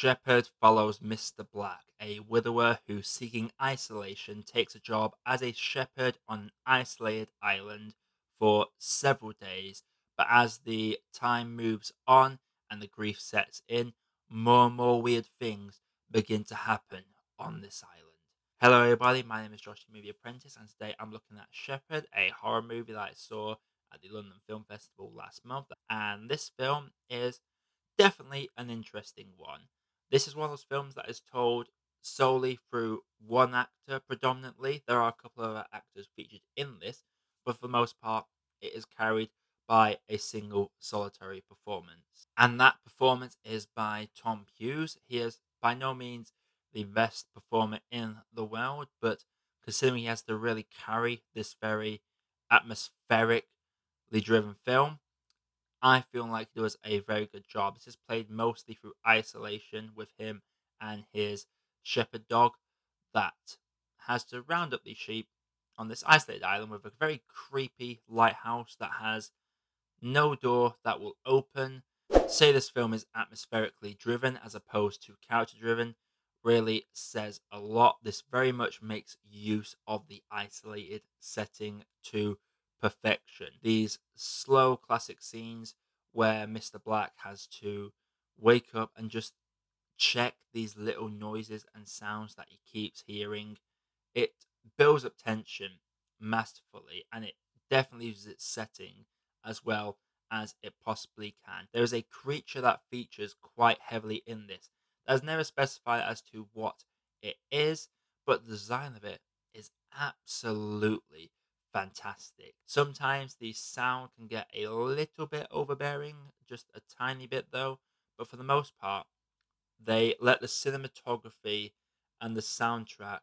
Shepard follows Mr. Black, a widower who, seeking isolation, takes a job as a shepherd on an isolated island for several days. But as the time moves on and the grief sets in, more and more weird things begin to happen on this island. Hello, everybody. My name is Josh, the Movie Apprentice, and today I'm looking at Shepherd, a horror movie that I saw at the London Film Festival last month. And this film is definitely an interesting one. This is one of those films that is told solely through one actor predominantly. There are a couple of other actors featured in this, but for the most part, it is carried by a single solitary performance. And that performance is by Tom Hughes. He is by no means the best performer in the world, but considering he has to really carry this very atmospherically driven film, I feel like he does a very good job. This is played mostly through isolation with him and his shepherd dog that has to round up these sheep on this isolated island with a very creepy lighthouse that has no door that will open. Say this film is atmospherically driven as opposed to character driven really says a lot. This very much makes use of the isolated setting to perfection. These slow classic scenes where Mr. Black has to wake up and just check these little noises and sounds that he keeps hearing. It builds up tension masterfully, and it definitely uses its setting as well as it possibly can. There is a creature that features quite heavily in this. That's never specified as to what it is, but the design of it is absolutely fantastic. Sometimes the sound can get a little bit overbearing, just a tiny bit though, but for the most part, they let the cinematography and the soundtrack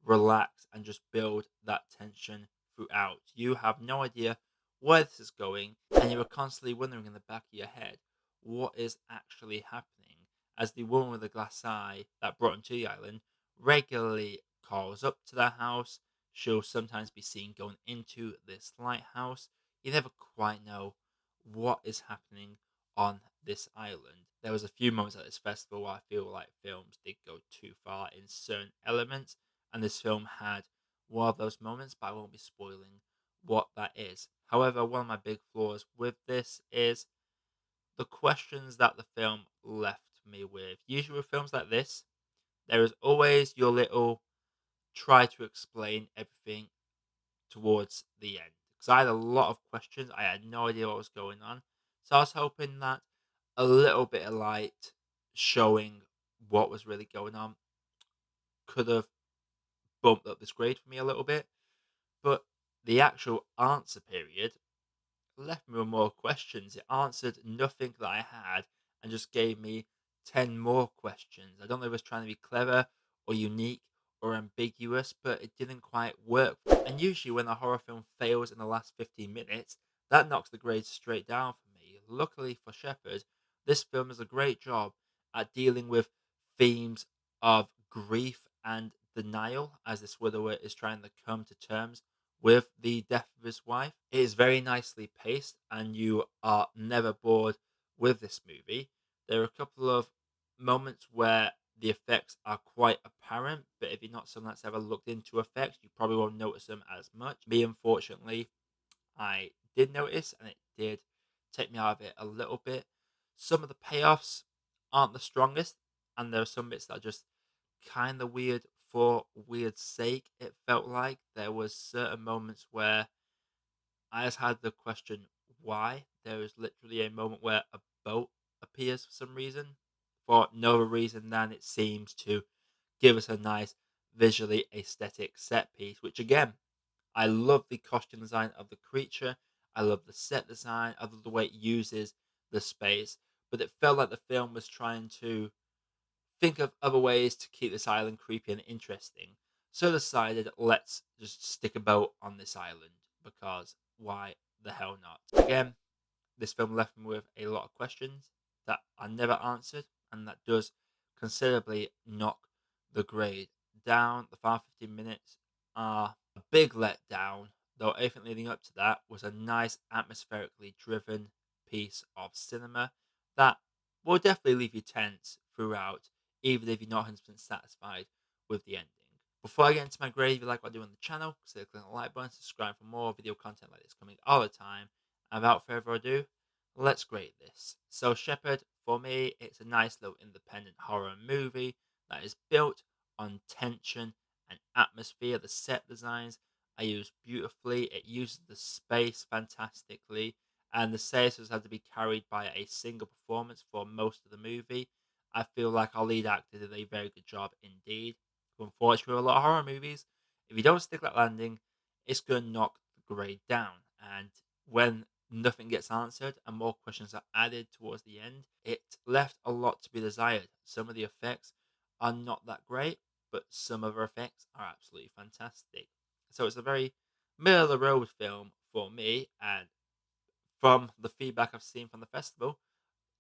relax and just build that tension throughout. You have no idea where this is going, and you're constantly wondering in the back of your head what is actually happening as the woman with the glass eye that brought him to the island regularly calls up to their house. She'll sometimes be seen going into this lighthouse. You never quite know what is happening on this island. There was a few moments at this festival where I feel like films did go too far in certain elements, and this film had one of those moments, but I won't be spoiling what that is. However, one of my big flaws with this is the questions that the film left me with. Usually with films like this, there is always your little try to explain everything towards the end. Because I had a lot of questions, I had no idea what was going on. So I was hoping that a little bit of light showing what was really going on could have bumped up this grade for me a little bit. But the actual answer period left me with more questions. It answered nothing that I had and just gave me 10 more questions. I don't know if it was trying to be clever or unique or ambiguous, but it didn't quite work. And usually, when a horror film fails in the last 15 minutes, that knocks the grade straight down for me. Luckily for Shepard, this film does a great job at dealing with themes of grief and denial as this widower is trying to come to terms with the death of his wife. It is very nicely paced, and you are never bored with this movie. There are a couple of moments where the effects are quite apparent, but if you're not someone that's ever looked into effects, you probably won't notice them as much. Me, unfortunately, I did notice, and it did take me out of it a little bit. Some of the payoffs aren't the strongest, and there are some bits that are just kind of weird for weird sake. It felt like there was certain moments where I just had the question why. There is literally a moment where a boat appears for some reason, for no other reason than it seems to give us a nice visually aesthetic set piece. Which again, I love the costume design of the creature. I love the set design. I love the way it uses the space. But it felt like the film was trying to think of other ways to keep this island creepy and interesting. So decided, let's just stick a boat on this island because why the hell not? Again, this film left me with a lot of questions that are never answered, and that does considerably knock the grade down. The final 15 minutes are a big letdown, though everything leading up to that was a nice atmospherically driven piece of cinema that will definitely leave you tense throughout even if you're not 100% satisfied with the ending. Before I get into my grade, if you like what I do on the channel, consider clicking the like button, subscribe for more video content like this coming all the time. And without further ado, let's grade this. So Shepherd, for me, it's a nice little independent horror movie that is built on tension and atmosphere. The set designs are used beautifully. It uses the space fantastically, and the series had to be carried by a single performance for most of the movie. I feel like our lead actor did a very good job indeed. Unfortunately, with a lot of horror movies, if you don't stick that landing, it's going to knock the grade down. And when nothing gets answered and more questions are added towards the end, it left a lot to be desired. Some of the effects are not that great, but some other effects are absolutely fantastic. So it's a very middle of the road film for me. And from the feedback I've seen from the festival,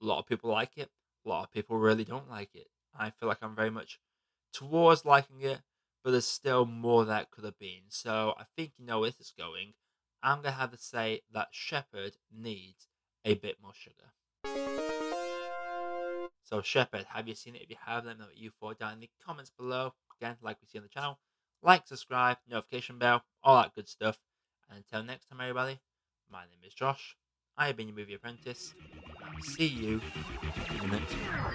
a lot of people like it. A lot of people really don't like it. I feel like I'm very much towards liking it, but there's still more that could have been. So I think you know where this is going. I'm gonna have to say that Shepherd needs a bit more sugar. So Shepherd, have you seen it? If you have, let me know what you thought down in the comments below. Again, like we see on the channel, like, subscribe, notification bell, all that good stuff. And until next time, everybody, my name is Josh. I have been your movie apprentice, and I'll see you in the next one.